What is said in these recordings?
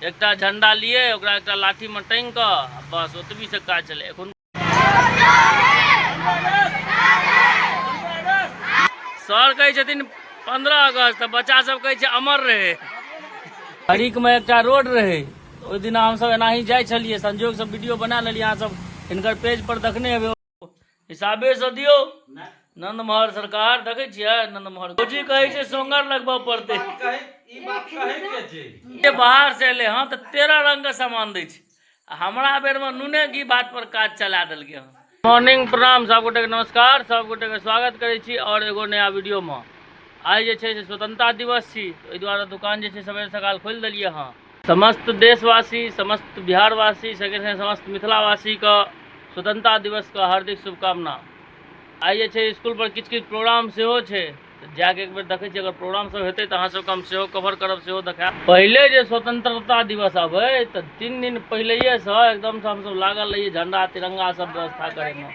एकटा झंडा लिए ओकरा एकटा लाठी में टांग के बस ओतबी से काज चले। एखन सर कहै छथिन 15 अगस्त, बच्चा सब कहै छै अमर रहे। हरिक में एकटा रोड रहे, ओहि दिन हम सब एनाही जाय छलिए, संजोग से वीडियो बना लेलिए। अहाँ सब हिनकर पेज पर देखने हेबै, हिसाबे से दियो। नंद महर सरकार देखे छियै, नंद महर फौजी कहै छै सोंगर लगबऽ पड़ते। ई बात कहे के छै बाहर से एले हँ तो 13 रंग के सामान दै छै, हमरा बेर में नूने घी भात पर काज चला देलकै हँ। मॉर्निंग प्रणाम, सब गोटे के नमस्कार, सब गोटे के स्वागत करै छी और एगो नया वीडियो में। आइ जे छै से स्वतंत्रता दिवस छी, ओहि दुआरे दुकान जे छै सबेर सकाल खोलि देलियै हँ। समस्त देशवासी, समस्त बिहारवासी, समस्त मिथिलावासी का स्वतंत्रता दिवस का हार्दिक शुभकामना। आई जे छै स्कूल पर किछु प्रोग्राम सेहो छै, जाके एक बेर देखै छियै, अगर प्रोग्राम सब हेतै तऽ अहाँ सबके हम सेहो कवर करब, सेहो देखाएब। पहिले जे स्वतंत्रता दिवस आबै तऽ 3 दिन पहिलेसँ एकदम से हमसब लागल रहिए झंडा तिरंगा सब व्यवस्था करैमे।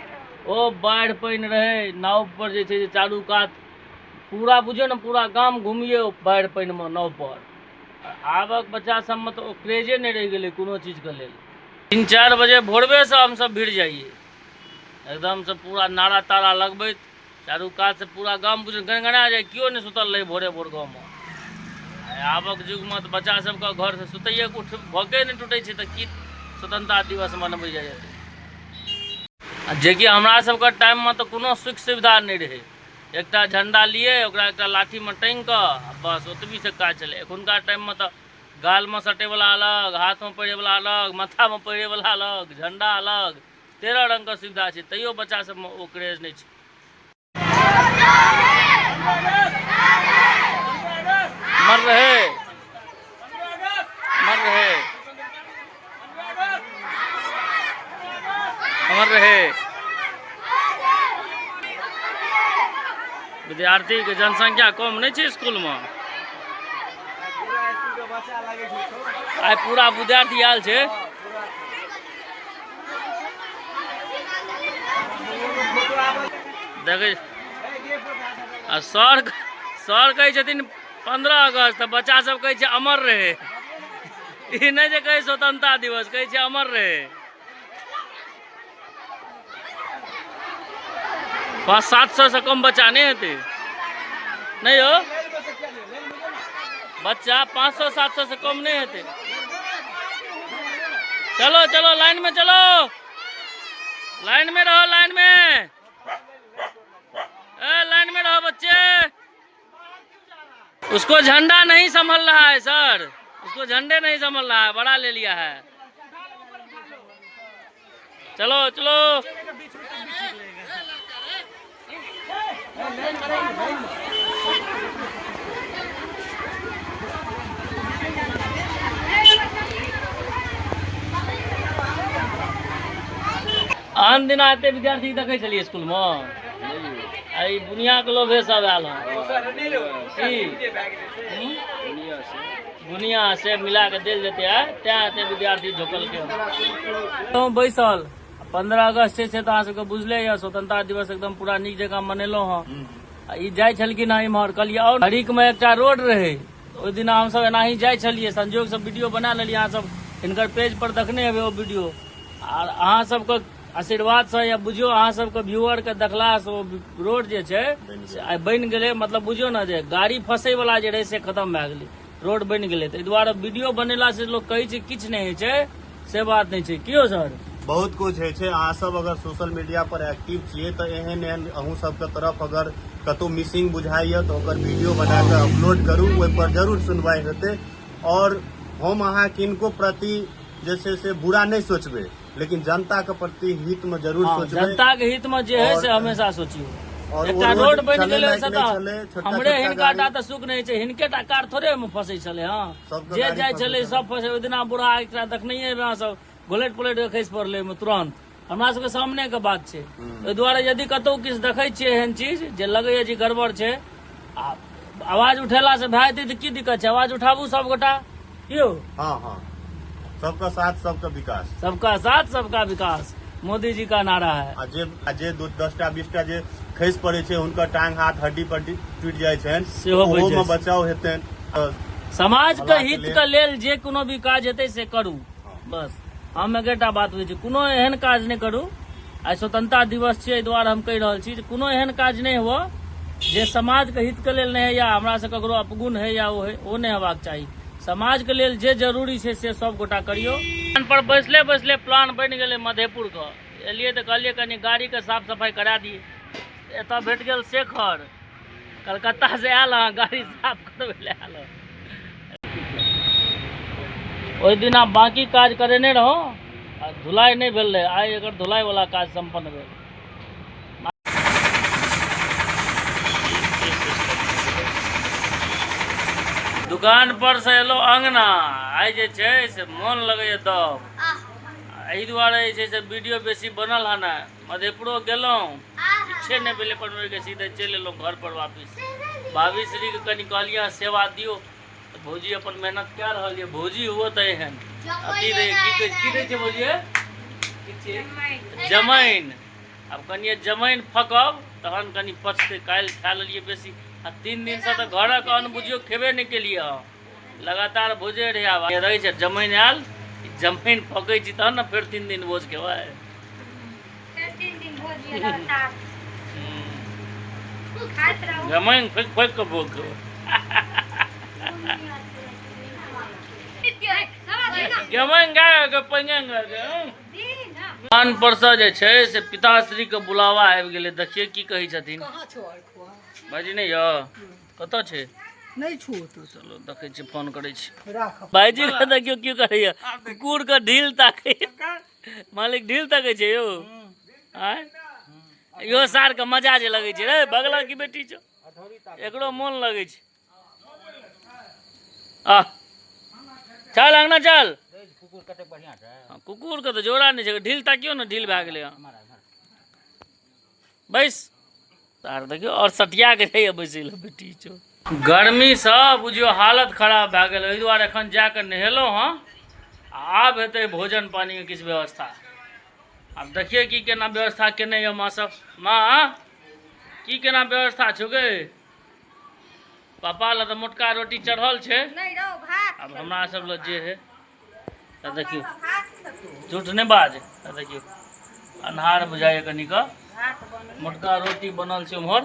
ओ बाढ़ि पानि रहै, नाव पर जे छै चारू कात पूरा बुझियौ ने पूरा गाम घूमिए बाढ़ि पानिमे नाव पर। आबक बच्चा सबमे तऽ ओ क्रेजे नहीं रहि गेलै कोनो चीजके लेल। 3-4 बजे भोरबे से हमसब भिड़ जाइए, एकदम से पूरा नारा तारा लगबैत चारू कात से पूरा गाम बुझ गनगना जाए, क्यों नहीं सुतल रहे भोरे भोर गाँव में। आबक युग में तो बच्चा सबके घर से सुतैये के भोके नहीं टूटे छै, तो की स्वतंत्रता दिवस मनबै जाए। जेकि हमरा सबके टाइम में तो कोनो सुख सुविधा नहीं रहे। एकटा झंडा लिए ओकरा एकटा लाठी में टांग के बस ओतबी से काज चले। एखुनका टाइम में तो गाल में सटे वाला अलग, हाथ में पहिरे वाला अलग, माथा में पहिरे वाला अलग, झंडा अलग, 13 रंग के सुविधा छै, तैयो बच्चा सब में ओ क्रेज नहीं छै। मर रहे, मर रहे, अमर रहे। विद्यार्थी के जनसंख्या कम नहीं छै स्कूल में, आइ पूरा विद्यार्थी आयल छै। देखे सर कहै छथिन 15 अगस्त, तऽ बच्चा सब कहै छै अमर रहे। ई नहीं जे कहै स्वतंत्रता दिवस, कहै छै अमर रहे। 500-700 से कम बच्चा नहीं हेतै, नहीं हो बच्चा 500-700 से कम नहीं हेतै। चलो चलो लाइन में चलो, लाइन में रहो, लाइन में, लाइन में रहो बच्चे। उसको झंडा नहीं संभल रहा है सर, उसको झंडे नहीं संभल रहा है, बड़ा ले लिया है। चलो चलो, आन दिन आते विद्यार्थी देखे चलिए स्कूल में, आई बुनिया के लोभे सब आयल हैं, बुनिया से मिला के दिल देते हैं, त्या विद्यार्थी झोकल के तो बैसल। 15 अगस्त छै तऽ अहाँ सबके बुझले यऽ, स्वतंत्रता दिवस एकदम पूरा नीक जकाँ मनेलहुँ हँ। ई जाइ छलखिन हँ इम्हर कहलिए, और हरिक में एकटा रोड रहे, ओहि दिन हम सब एनाही जाय छलिए, संजोग से वीडियो बना लेलिए। अहाँ सब हिनकर पेज पर देखने हेबै ओ वीडियो, आर अहाँ सबके आशीर्वाद से या बुझियो अहाँ सबके व्यूअर के देखला से ओ रोड जे छै आइ बनि गेलै। मतलब बुझियो ना जे गाड़ी फंसै वाला जे रहै से खत्म भए गेलै, रोड बनि गेलै। ताहि दुआरे वीडियो बनेला से लोग कहै छै किछु नहीं होइ छै, से बात नहीं छै। कियो सर बहुत कुछ है छै। अहाँ सब अगर सोशल मीडिया पर एक्टिव छियै तऽ एहन एहन अहूँ सबके तरफ अगर कतौ मिसिंग बुझाइए तऽ ओकर वीडियो बना के अपलोड करू, ओहि पर जरूर सुनवाई हेतै। और हम अहाँ किनको प्रति जे छै से बुरा नहीं सोचबै, लेकिन जनता के प्रति हित में जरूर सोचबै। जनता के हित में जे है से हमेशा सोचियो। एकटा रोड बनि गेलै से हमरे हिनका टा तऽ सुख नहीं छै, हिनके टा कार थोड़े में फंसै छलै। हाँ जे जाइ छलै सब फंसै। ओहि दिना बुढ़ा एकटा देखने अहाँ सब गोलेट पोलेट के खसि पड़लै तुरंत, हमरा सबके सामने के बात छै। ओहि दुआरे यदि कतौ किछु देखै छियै एहन चीज जे लगैया जे गड़बड़ छै, आवाज उठेला से भए जेतै तऽ की दिक्कत छै, आवाज उठाबू सब गोटा। क्यों? हाँ हाँ, सबका साथ सबका विकास, सबका साथ सबका विकास मोदी जी का नारा है। जे 10टा 20टा जे खसि पड़े छै हुनकर टांग हाथ हड्डी पड्डी टूटि जाइ छनि, सेहो ओहो में बचाव हेतनि। समाज के भला के हित लेल। के लेल जे कोनो भी काज हेतै से करू बस। हम एकेटा बात बुझै छी, कोनो एहन काज नहि करू। आइ स्वतंत्रता दिवस छै, एहि दुआरे हम कहि रहल छी जे कोनो एहन काज नहि हुअ जे समाज के हित के लेल नहि है या हमरा से ककरो अपगुण है या ओ नहि हेबाक चाही। समाज के लेल जे जरूरी छै से सब गोटा करियो। पर बैसले बैसले प्लान बनि गेलै मधेपुर के। एलियै तऽ कहलियै कनि गाड़ी के साफ सफाई करा दिए। एतऽ भेट गेल शेखर, कलकत्ता से आयल हँ गाड़ी साफ करबै लए आयल हँ। ओहि दिन आप बाकी काज करेने रहो, आ धुलाई नहीं भेल रहे। आइ एकर धुलाई वाला काज संपन्न भेल। दुकान पर से एलो अंगना, आइ जे छै से मोन लगैए दब। एहि दुआरे जे छै से वीडियो बेसी बनल हन। मधेपुरो गेलहुँ, इच्छे नहि भेलै बनबैके, सीधे चलि एलहुँ घर पर वापिस। भाभी श्री के कनि कहलियै सेवा दियो, तऽ भौजी अपन मेहनत कए रहल यऽ। भौजी हुओ तऽ एहन अथी रहे, की कहै छै भौजी, जमाइन। अब कनिए जमाइन फकब तहन कनि पचतै। काल्हि खा लेलियै बेसी, आ 3 दिन से तऽ घरक अन्न बुझियो खेबे नहि केलियै हँ। लगातार भोजे रहे। आब रहै छै जमाइन आयल, जमाइन फकै छी तहन ने फेर 3 दिन भोज खेबै। जमाइन फैक फैक के भोज खेबै। जमाइन गाय के पंगे कान पर से जे छै से पिताश्री के बुलावा आबि गेलै। देखिए की कहै छथिन। भाईजी नहीं य कतऽ छै? नहीं छू तो चलो देखै छी, फोन करै छी। राख। भाईजी के देखियो की करैया, कुकुर के ढील ताकै। मालिक ढील ताकै छै यौ। आय यो सार के मजा जे लगै छै रे, बगला की बेटी छौ, एकरो मोन लगै छै। आ चल अंगना चल। कुकुर के तो जोड़ा नहीं छै, ढील ताकियो ना, ढील भए गेलै हँ। बैस तार देखियो, और सटिया के रहैया बैसल बेटी छौ। गर्मी से बुझियो हालत खराब भए गेल। एहि दुआरे एखन जाके नहेलहुँ हँ। आब हेतै भोजन पानी के किछु व्यवस्था। आब देखिए की केना व्यवस्था केने यऽ माँ सब। माँ की केना व्यवस्था छौ गे? पापा लए तऽ मोटका रोटी चढ़ल छै, अब हमरा सब लए जे है तऽ देखियो। झूठ नहीं बाज, देखियो अन्हार बुझाइए कनिक। मोटका रोटी बनल छै उम्हर।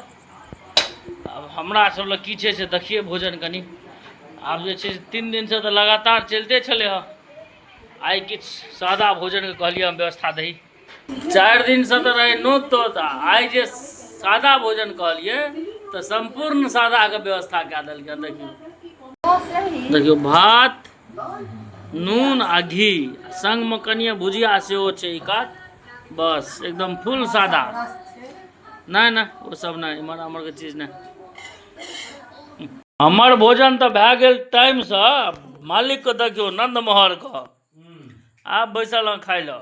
अब हमरा सब लए की छै से देखिए भोजन कनि। आब जे छै 3 दिन से तऽ लगातार चलिते छलै हँ। आइ किछु सादा भोजन के कहलिए हम व्यवस्था दही। 4 दिन से तऽ रहे नोत तोत, आइ जे सादा भोजन कहलिए तऽ संपूर्ण सादा के व्यवस्था कए देलकै। देखियो देखियो भात, नून आ घी, संग में कनिए भुजिया सेहो छै ई कात। बस एकदम फुल सादा। नहीं नहीं वो सब नहीं, इमर आमर के चीज नहीं। हमर भोजन तऽ भए गेल टाइम से। मालिक के देखियो नंदमोहर के आब बैसल हँ खाइ लए।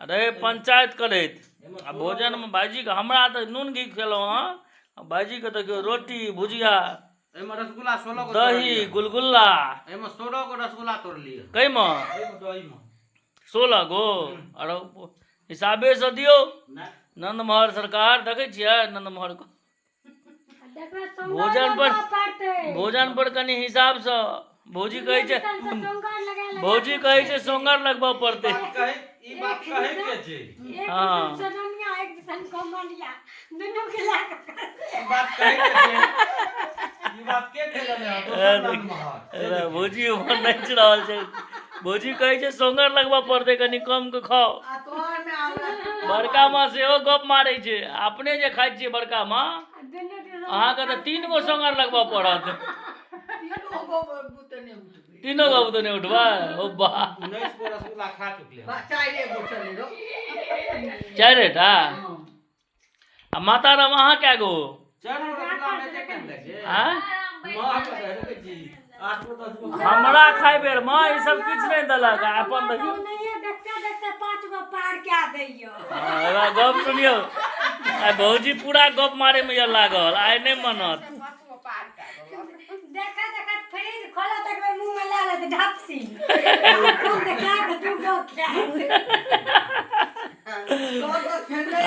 रहे पंचायत करैत आ भोजन में भाईजी के, हमरा तऽ नून घी खेलहुँ हँ। भाईजी के देखियो रोटी भुजिया, एमे रसगुल्ला 16 गो दही गुलगुल्ला। एमे 16 गो रसगुल्ला तोड़ लिए। कई में एमे दही में 16 गो। अरे हिसाबे से दियो। नहीं नंदमोहर सरकार देखे छियै नंदमोहर को भोजन पर कनि हिसाब से। भौजी कहै छै, भौजी कहै छै सोंगर लगबऽ पड़तै। कहे ई बात कहे के छै। हाँ ई बात कहे के छै। ई बात के कहले है दोसर नाम महर। अरे भौजी उमर नाचि रहल छै। भौजी कहै छै सोंगर लगबऽ पड़तै, कनि कम के खाओ। बड़का माँ सेहो गप मारै छै। अपने जे खाइ छियै बड़का माँ, अहाँके तऽ 3 गो सोंगर लगबऽ पड़त। 3 गो तो नहीं उठबा। ओ बा 19 गो रसगुल्ला खा चुकले हैं। 4 टा। आ माता राम अहाँ कै गो? 4 गो रसगुल्ला में जे केन लगे आँ? मां के रहे जी 8 गो 10 गो हमरा खाइ बेर माँ ई सब किछु नहीं देलक। अपन देखियो देखते 5 गो पार क्या दैयो। एबा गप सुनियो। आ भौजी पूरा गप मारे में ये लागल, आइ नहीं मनत। देखा देखा फ्रिज खोला तक में मुंह में ला ले ढपसी। तुम देखा के तू गो क्या।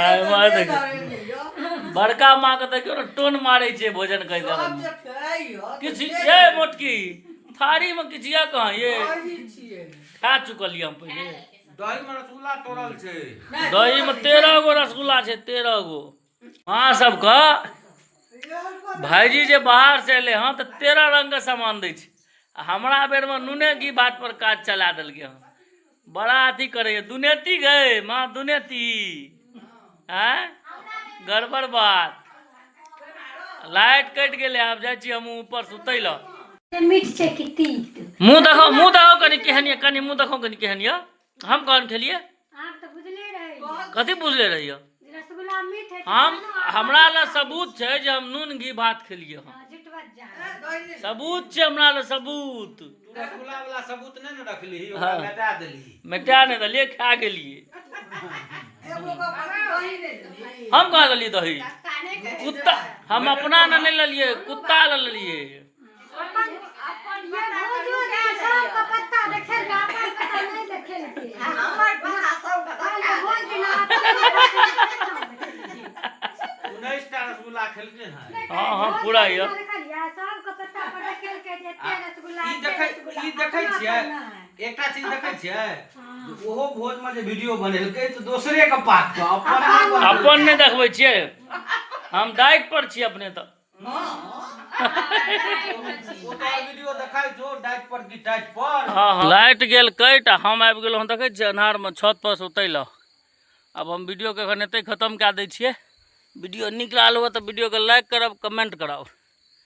आइ मार देखियो बड़का माँ के देखियो ना टोन मारे छै भोजन कहि देल। किछु ये मोटकी थारी में किचिया कहाँ ये खा चुकल हम पहले। दही में रसगुल्ला तोड़ल छे। दही में 13 गो रसगुल्ला है, 13 गो। हाँ सबका भाईजी जे बाहर से अले हाँ तो 13 रंग के सामान दै छै। हमरा बेर में नूने घी भात पर काज चला देलकै हँ। बड़ा अथी करे दुनेती गए माँ दुनेती हैं गड़बड़ बात। लाइट कट गेले आब जाइ छी हम ऊपर सुतै ल। मीठ छै कि तीत? मुंह देखो कनी केहन ये, कनी मुंह देखो कनी केहन ये। हम कौन खेलिए आप तो बुझले रही कथी बुझले रहिए। रसगुल्ला मीठ है हम हमरा ल सबूत छै जे हम नून घी भात खेलिए हँ। जुटवा जा सबूत छै हमरा ल सबूत। तू रसगुल्ला वाला सबूत नहीं न रखली, हाँ। ओकरा मिटा देली। मिटा नहीं दलिए खा गेलिए। हम कहाँ ललिए दही कुत्ता हम अपना न नहीं ललिए कुत्ता ल ललिए। ये भोजो के सब का पत्ता देखे का अपन पत्ता नहीं देखे के हमर पत्ता सब का भोज दिन तू 19 टा रसगुल्ला खेलके हैं। हाँ हाँ पूरा ये देखलिए सब का पत्ता पर देखे के जे एते रसगुल्ला ई देखै छियै, एकटा चीज देखै छियै, ओहो भोज में जे वीडियो बनेलकै तो दूसरे के पात का अपन नहीं देखबै छियै। हम डाइट पर छी अपने तो। वीडियो देखाइ जो डाइट पर की डाइट पर। हाँ लाइट गेल कट हम आबि गेलहुँ देखै छियै अन्हार में छत पर सुतै ल। अब हम वीडियो के एखन एते खत्म कए दै छियै। वीडियो नीक लागल हो तो वीडियो के लाइक करब कमेंट करब।